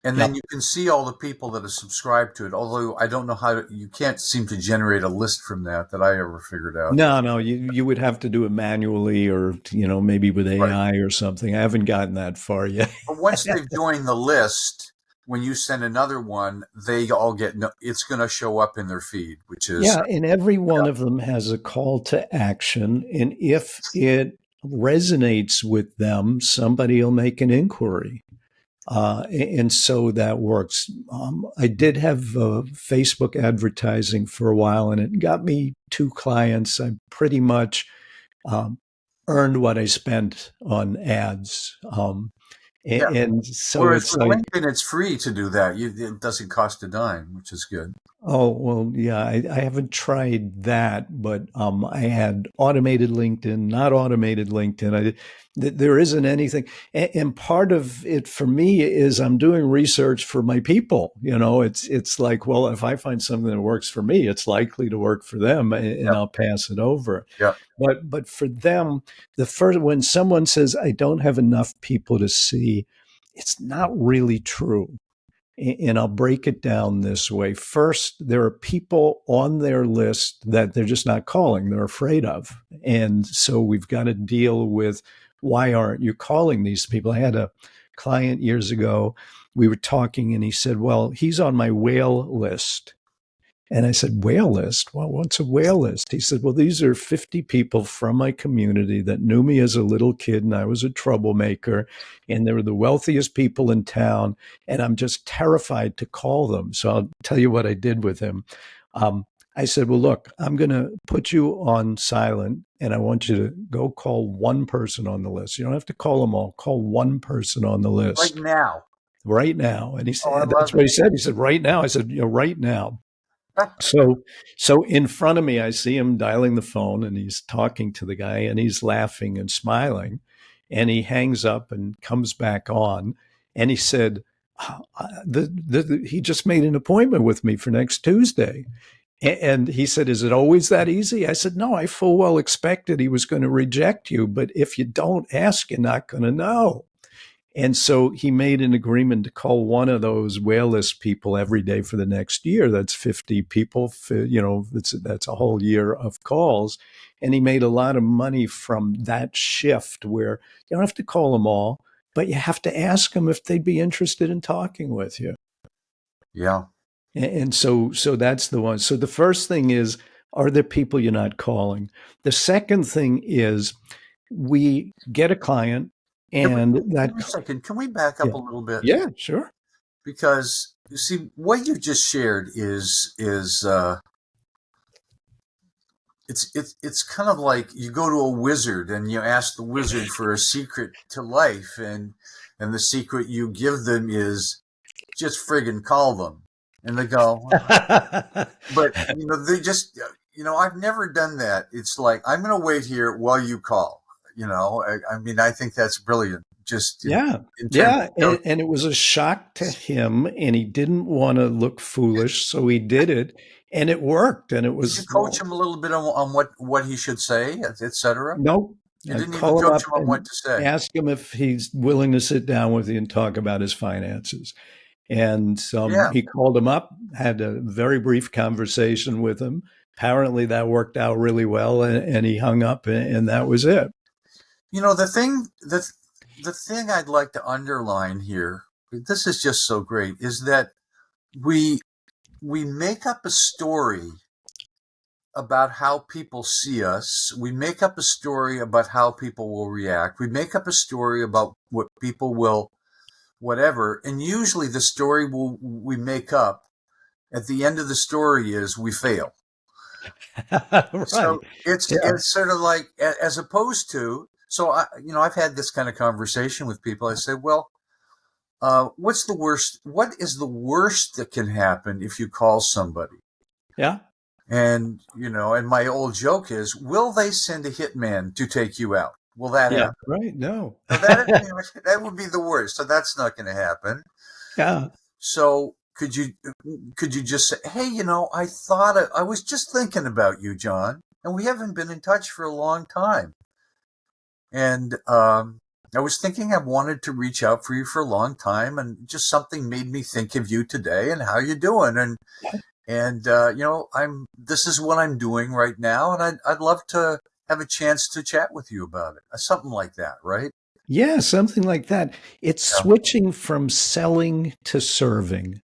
And then Yep. you can see all the people that are subscribed to it. Although I don't know you can't seem to generate a list from that I ever figured out. No, no, you would have to do it manually or, maybe with Right. AI or something. I haven't gotten that far yet. But once they've joined the list, when you send another one, they all get it's going to show up in their feed, which is Yeah, and every one of them has a call to action. And if it resonates with them, somebody will make an inquiry. And so that works. I did have Facebook advertising for a while, and it got me two clients. I pretty much um, earned what I spent on ads. yeah. And so Whereas it's with like, LinkedIn, it's free to do that. It doesn't cost a dime, which is good. oh, well, yeah, I haven't tried that, but I had automated LinkedIn, not automated LinkedIn. There isn't anything. And part of it for me is I'm doing research for my people. It's like, well, if I find something that works for me, it's likely to work for them, and Yeah, I'll pass it over. yeah, But for them, the first when someone says I don't have enough people to see, it's not really true. And I'll break it down this way. First, there are people on their list that they're just not calling, they're afraid of. And so we've got to deal with, why aren't you calling these people? I had a client years ago. We were talking and he said, well, he's on my whale list. And I said, whale list? Well, what's a whale list? He said, well, these are 50 people from my community that knew me as a little kid and I was a troublemaker. And they were the wealthiest people in town. And I'm just terrified to call them. So I'll tell you what I did with him. I said, well, look, I'm going to put you on silent and I want you to go call one person on the list. You don't have to call them all, call one person on the right list now. right now. And he Oh, I said, that's love what it. he said. He said, right now. I said, right now. So, so in front of me, I see him dialing the phone and he's talking to the guy and he's laughing and smiling. And he hangs up and comes back on. And he said, he just made an appointment with me for next Tuesday. And he said, is it always that easy? I said, no, I full well expected he was going to reject you. But if you don't ask, you're not going to know. And so he made an agreement to call one of those whale list people every day for the next year. That's 50 people, that's a whole year of calls. And he made a lot of money from that shift where you don't have to call them all, but you have to ask them if they'd be interested in talking with you. Yeah. And so that's the one. So the first thing is, are there people you're not calling? The second thing is, we get a client and Give me a second. Can we back yeah. up a little bit? Yeah, sure. Because you see, what you just shared is it's kind of like you go to a wizard and you ask the wizard for a secret to life, and the secret you give them is just friggin' call them, and they go, but they just I've never done that. It's like, I'm going to wait here while you call. I mean, I think that's brilliant. Just Yeah. in terms Yeah. of, And it was a shock to him, and he didn't want to look foolish. So he did it, and it worked. And it did you was, coach well, him a little bit on what he should say, etc.? nope. You I didn't even call him coach up him on what and to say. ask him if he's willing to sit down with you and talk about his finances. And Yeah. he called him up, had a very brief conversation with him. Apparently, that worked out really well, and he hung up, and that was it. The thing I'd like to underline here, this is just so great, is that we we make up a story about how people see us. We make up a story about how people will react. We make up a story about what people will whatever. And usually the story we make up at the end of the story is we fail. Right. So it's Yeah. it's sort of like, as opposed to, so I've had this kind of conversation with people. I say, well, what's the worst? What is the worst that can happen if you call somebody? Yeah. And my old joke is, will they send a hitman to take you out? Will that Yeah. happen? Right. No. So that would be the worst. So that's not going to happen. Yeah. So could you just say, hey, I thought I was just thinking about you, John, and we haven't been in touch for a long time. And I was thinking I wanted to reach out for you for a long time, and just something made me think of you today and how you doing. And I'm this is what I'm doing right now, and I'd love to have a chance to chat with you about it. Something like that, right? Yeah, something like that. It's Yeah. switching from selling to serving.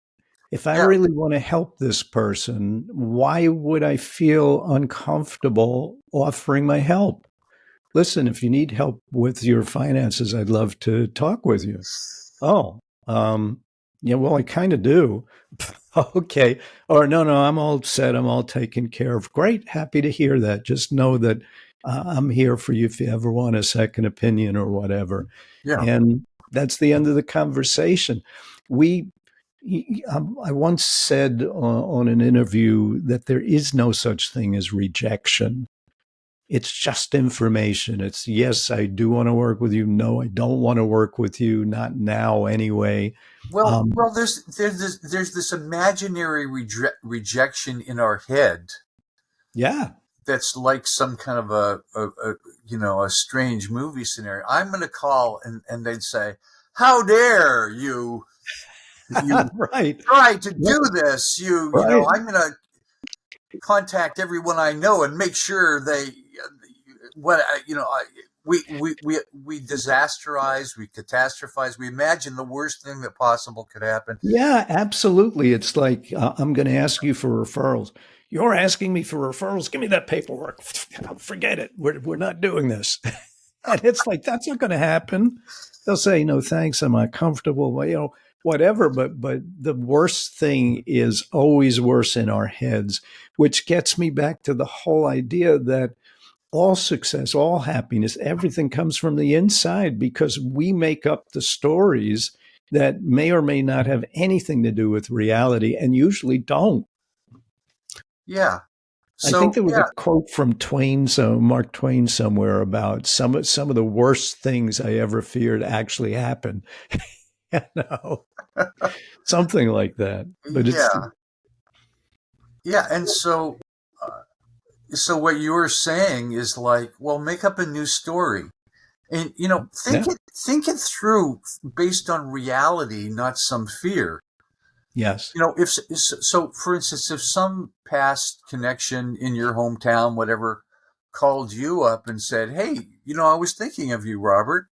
If I Yeah. really want to help this person, why would I feel uncomfortable offering my help? Listen, if you need help with your finances, I'd love to talk with you. Oh, yeah, well, I kind of do. Okay. Or no, no, I'm all set. I'm all taken care of. Great. Happy to hear that. Just know that I'm here for you if you ever want a second opinion or whatever. Yeah. And that's the end of the conversation. We, I once said on an interview that there is no such thing as rejection. It's just information. It's yes, I do want to work with you. No, I don't want to work with you. Not now, anyway. There's this imaginary rejection in our head Yeah, that's like some kind of a strange movie scenario. I'm going to call and they'd say, "How dare you right, try to do this? right. I'm going to contact everyone I know and make sure they what you know I, we disasterize, we catastrophize, we imagine the worst thing that possible could happen." Yeah, absolutely. It's like I'm going to ask you for referrals. You're asking me for referrals. Give me that paperwork. Forget it. We're not doing this. And it's like that's not going to happen. They'll say no, thanks. I'm not comfortable. Well, whatever. But the worst thing is always worse in our heads, which gets me back to the whole idea that all success, all happiness, everything comes from the inside because we make up the stories that may or may not have anything to do with reality and usually don't. Yeah. I think So there was a yeah, quote from Twain, so Mark Twain somewhere about some of the worst things I ever feared actually happened. You know, something like that. But it's yeah, yeah. And so what you were saying is like, well, make up a new story, and yeah, think it through based on reality, not some fear. yes, If so, for instance, if some past connection in your hometown, whatever, called you up and said, "Hey, I was thinking of you, Robert,"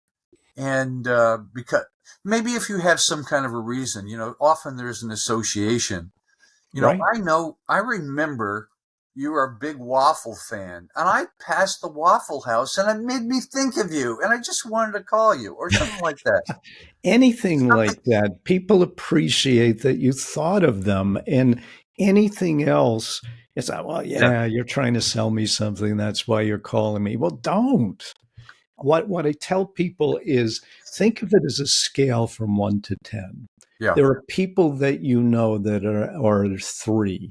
and because maybe if you have some kind of a reason, often there's an association. right. I remember you are a big waffle fan, and I passed the Waffle House, and it made me think of you, and I just wanted to call you, or something like that. Anything Something, like that, people appreciate that you thought of them. And anything else, it's like, well, yeah, yeah, you're trying to sell me something. That's why you're calling me. Well, don't. What I tell people is think of it as a scale from 1 to 10. yeah, There are people that you know that are three.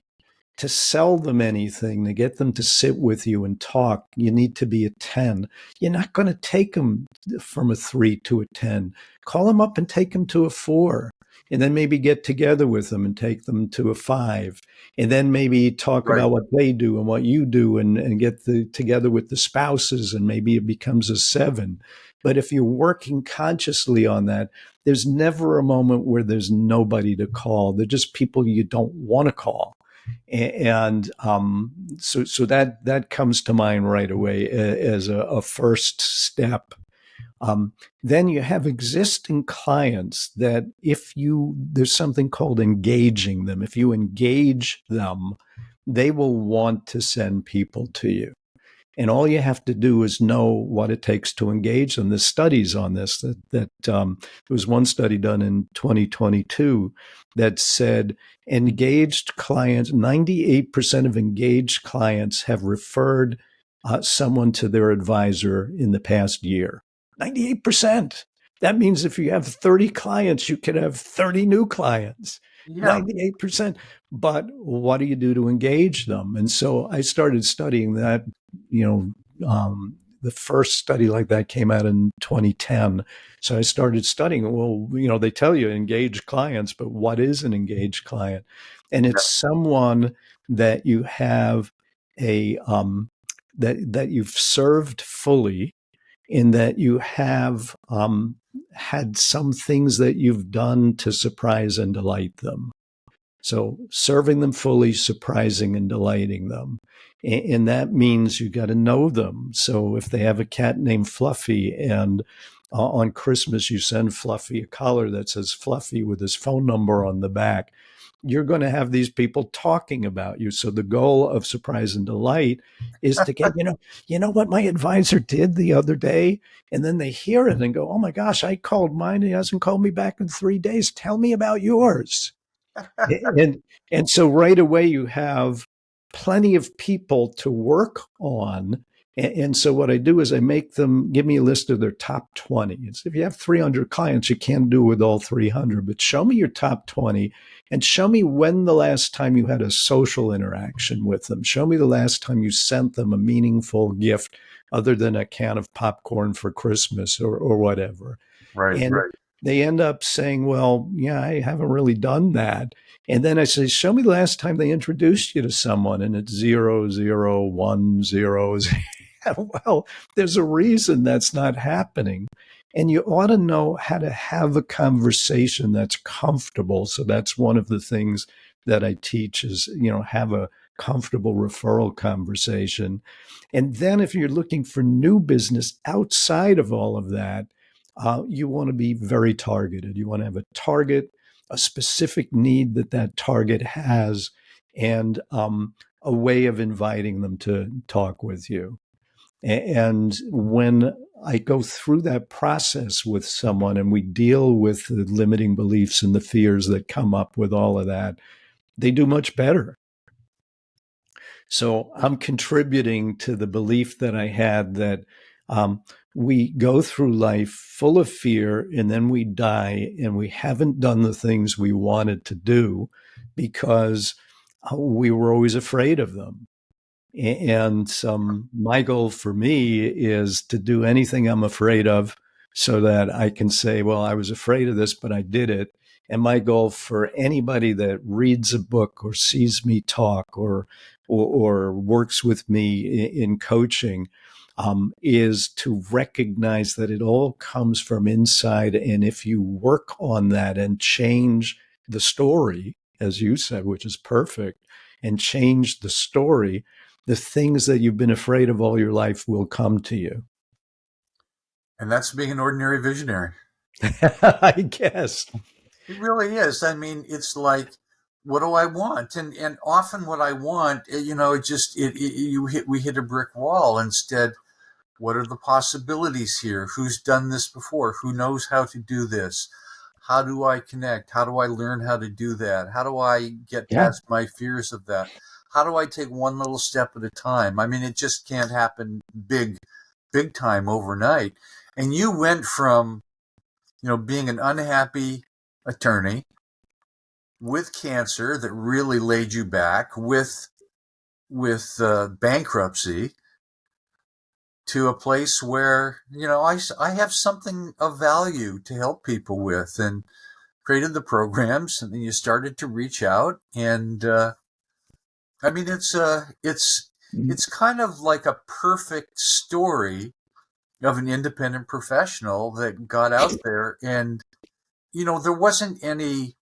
To sell them anything, to get them to sit with you and talk, you need to be a 10. You're not going to take them from a 3 to a 10. Call them up and take them to a 4. And then maybe get together with them and take them to a 5. And then maybe talk right, about what they do and what you do and get together with the spouses and maybe it becomes a 7. But if you're working consciously on that, there's never a moment where there's nobody to call. They're just people you don't want to call and so that comes to mind right away as a first step. Then you have existing clients that if you there's something called engaging them. If you engage them, they will want to send people to you. And all you have to do is know what it takes to engage them. There's studies on this there was one study done in 2022 that said engaged clients, 98% of engaged clients have referred someone to their advisor in the past year. 98%. That means if you have 30 clients, you can have 30 new clients. yeah, 98%. But what do you do to engage them? And so I started studying that you the first study like that came out in 2010. So I started studying. Well, they tell you engage clients, but what is an engaged client? And yeah, it's someone that you have a that you've served fully, in that you have had some things that you've done to surprise and delight them. So serving them fully, surprising and delighting them. And that means you got to know them. So if they have a cat named Fluffy and on Christmas you send Fluffy a collar that says Fluffy with his phone number on the back, you're going to have these people talking about you. So the goal of surprise and delight is to get, you know what my advisor did the other day? And then they hear it and go, oh my gosh, I called mine. He hasn't called me back in 3 days. Tell me about yours. And so right away you have plenty of people to work on. And so what I do is I make them give me a list of their top 20. It's, if you have 300 clients, you can't do it with all 300, but show me your top 20 and show me when the last time you had a social interaction with them. Show me the last time you sent them a meaningful gift other than a can of popcorn for Christmas or whatever. Right. And they end up saying, well, yeah, I haven't really done that. And then I say, show me the last time they introduced you to someone. And it's 0, 0, 1, 0. Well, there's a reason that's not happening. And you ought to know how to have a conversation that's comfortable. So that's one of the things that I teach is, have a comfortable referral conversation. And then if you're looking for new business outside of all of that, you want to be very targeted. You want to have a target, a specific need that that target has, and a way of inviting them to talk with you. And when I go through that process with someone and we deal with the limiting beliefs and the fears that come up with all of that, they do much better. So I'm contributing to the belief that I had that we go through life full of fear and then we die and we haven't done the things we wanted to do because we were always afraid of them. And my goal for me is to do anything I'm afraid of so that I can say, well, I was afraid of this, but I did it. And my goal for anybody that reads a book or sees me talk or works with me in coaching is to recognize that it all comes from inside. And if you work on that and change the story, as you said, which is perfect, and change the story, the things that you've been afraid of all your life will come to you. And that's being an ordinary visionary. I guess. It really is. I mean, it's like, what do I want? And often what I want, we hit a brick wall. Instead, what are the possibilities here? Who's done this before? Who knows how to do this? How do I connect? How do I learn how to do that? How do I get Yeah. past my fears of that? How do I take one little step at a time? I mean, it just can't happen big time overnight. And you went from, being an unhappy attorney with cancer that really laid you back, with bankruptcy, to a place where I have something of value to help people with, and created the programs, and then you started to reach out, and I mean it's kind of like a perfect story of an independent professional that got out there, and there wasn't any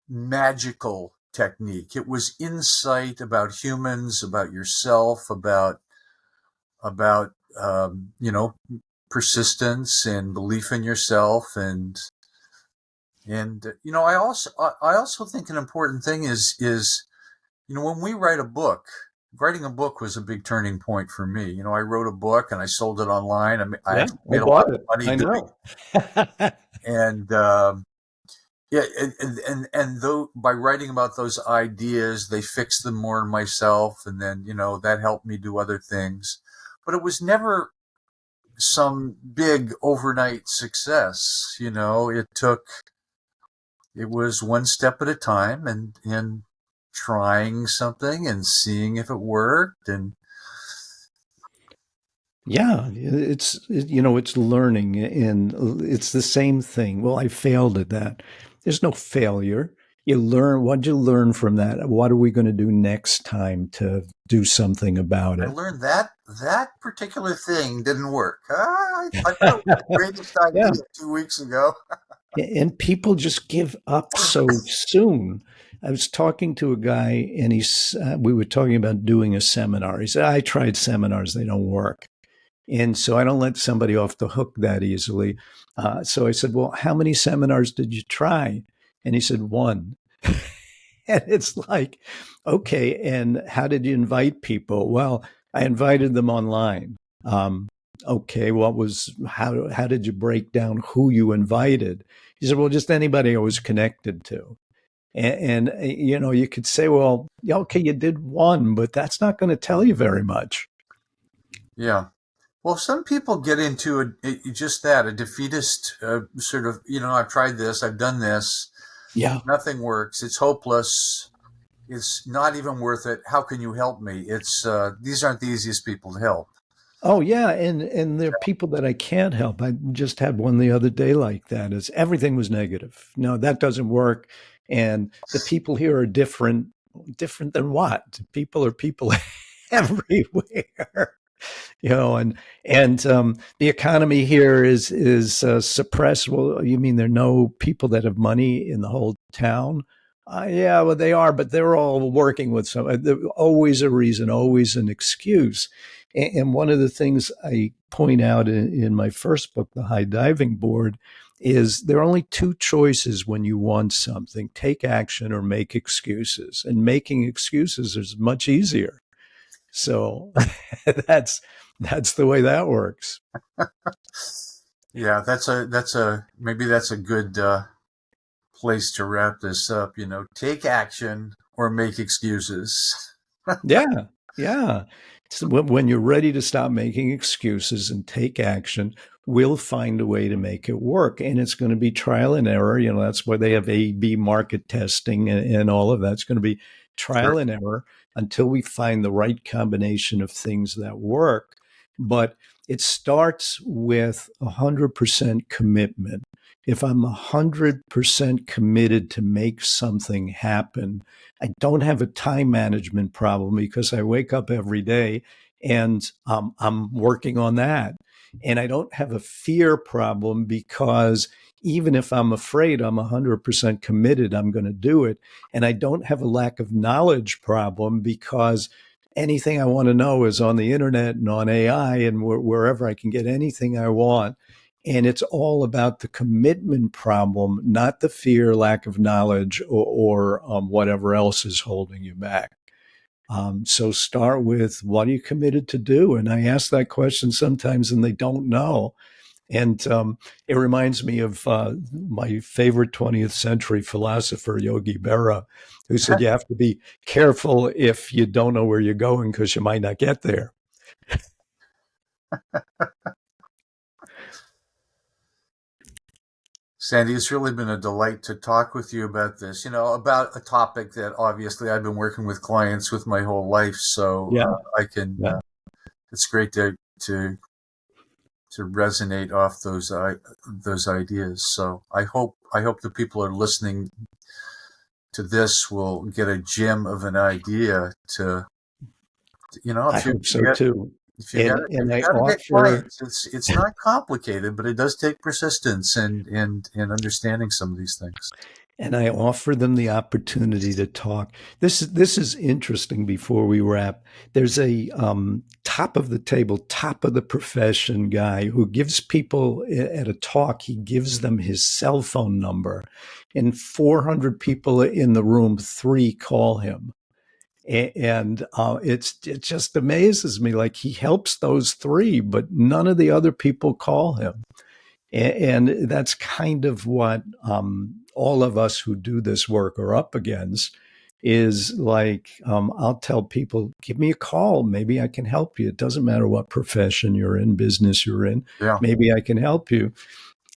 magical technique. It was insight about humans, about yourself, about persistence and belief in yourself, and I also think an important thing is when we write a book. Writing a book was a big turning point for me. I wrote a book and I sold it online. I Yeah, actually I made a lot bought of it. money I doing know. it. And yeah, and though by writing about those ideas, they fixed them more in myself, and then that helped me do other things. But it was never some big overnight success. It was one step at a time, and trying something and seeing if it worked. And Yeah, it's learning and it's the same thing. Well, I failed at that. There's no failure. You learn, what'd you learn from that? What are we going to do next time to do something about I it? learned that that particular thing didn't work. I thought it was the greatest Yeah. idea 2 weeks ago. And people just give up so soon. I was talking to a guy, and we were talking about doing a seminar. He said, I tried seminars, they don't work. And so I don't let somebody off the hook that easily. So I said, well, how many seminars did you try? And he said, one. And it's like, okay, and how did you invite people? Well, I invited them online. Okay, how did you break down who you invited? He said, well, just anybody I was connected to. You could say, well, yeah, okay, you did one, but that's not going to tell you very much. Yeah. Well, some people get into just that, a defeatist sort of, I've tried this, I've done this, Yeah. nothing works, it's hopeless, it's not even worth it. How can you help me? These aren't the easiest people to help. Oh yeah, and there are people that I can't help. I just had one the other day like that. Is everything was negative. No, that doesn't work. And the people here are different. Different than what? People are people everywhere. And the economy here is suppressed. Well, you mean there are no people that have money in the whole town? Yeah, well, they are, but they're all working with some. There's always a reason, always an excuse. And one of the things I point out in my first book, The High Diving Board, is there are only two choices when you want something: take action or make excuses. And making excuses is much easier. So that's that's the way that works. Yeah, maybe that's a good place to wrap this up. Take action or make excuses. Yeah, yeah. So when you're ready to stop making excuses and take action, we'll find a way to make it work. And it's going to be trial and error. That's why they have A/B market testing and all of that. It's going to be Sure. trial and error until we find the right combination of things that work. But it starts with 100% commitment. If I'm 100% committed to make something happen, I don't have a time management problem because I wake up every day and I'm working on that. And I don't have a fear problem because even if I'm afraid, I'm 100% committed, I'm going to do it. And I don't have a lack of knowledge problem because anything I want to know is on the internet and on AI and wherever I can get anything I want. And it's all about the commitment problem, not the fear, lack of knowledge, or whatever else is holding you back. So start with, what are you committed to do? And I ask that question sometimes and they don't know. And it reminds me of my favorite 20th century philosopher, Yogi Berra, who said you have to be careful if you don't know where you're going because you might not get there. Sandy, it's really been a delight to talk with you about this, about a topic that obviously I've been working with clients with my whole life. So Yeah. Yeah. it's great to resonate off those ideas. So I hope the people are listening to this will get a gem of an idea to, I hope so too. if And you I got to get offer clients, it's not complicated, but it does take persistence and understanding some of these things. I offer them the opportunity to talk. This is interesting. Before we wrap, there's a top of the table, top of the profession guy who gives people at a talk. He gives them his cell phone number, and 400 people in the room, three call him. And it just amazes me. Like, he helps those three, but none of the other people call him. And that's kind of what all of us who do this work are up against. Is like, I'll tell people, give me a call. Maybe I can help you. It doesn't matter what profession you're in, business you're in. Yeah. Maybe I can help you.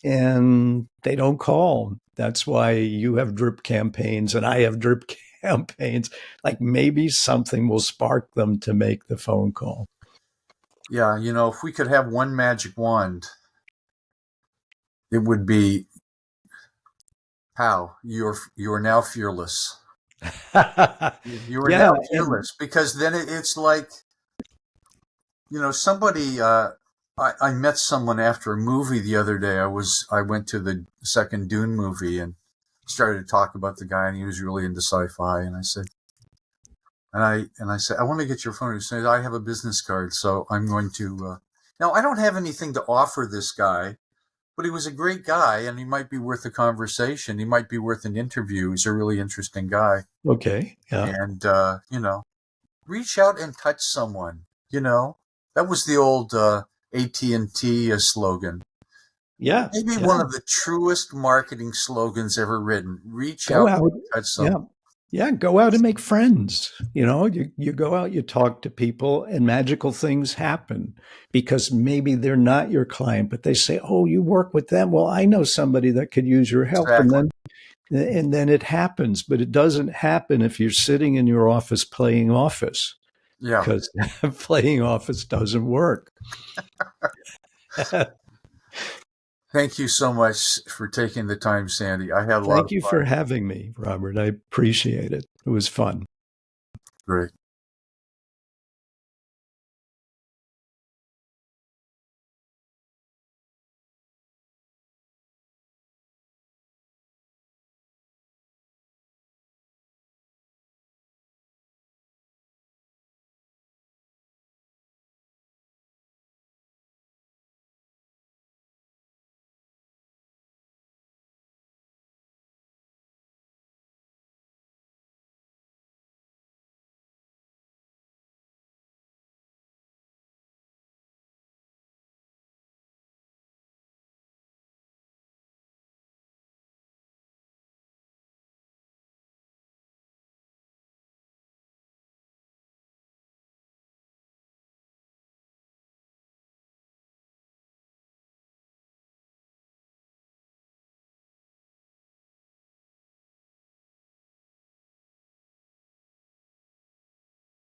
And they don't call. That's why you have drip campaigns and I have drip campaigns. Like, maybe something will spark them to make the phone call. Yeah. If we could have one magic wand, it would be How you are now fearless. You are Yeah, now and fearless because then it's like, somebody. I met someone after a movie the other day. I went to the second Dune movie and started to talk about the guy, and he was really into sci-fi. And I said, and I said, I want to get your phone. He said, I have a business card, so I'm going to. Now I don't have anything to offer this guy, but he was a great guy, and he might be worth a conversation. He might be worth an interview. He's a really interesting guy, okay, yeah, and reach out and touch someone. That was the old AT&T slogan. yeah, Maybe yeah. one of the truest marketing slogans ever written. Reach Go out out, and touch yeah, someone. yeah. Go out and make friends. You go out, you talk to people, and magical things happen because maybe they're not your client, but they say, "Oh, you work with them. Well, I know somebody that could use your help," Exactly. and then it happens. But it doesn't happen if you're sitting in your office playing office Yeah. because playing office doesn't work. Thank you so much for taking the time, Sandy. I had a lot of Thank you for fun. having me, Robert. I appreciate it. It was fun. Great.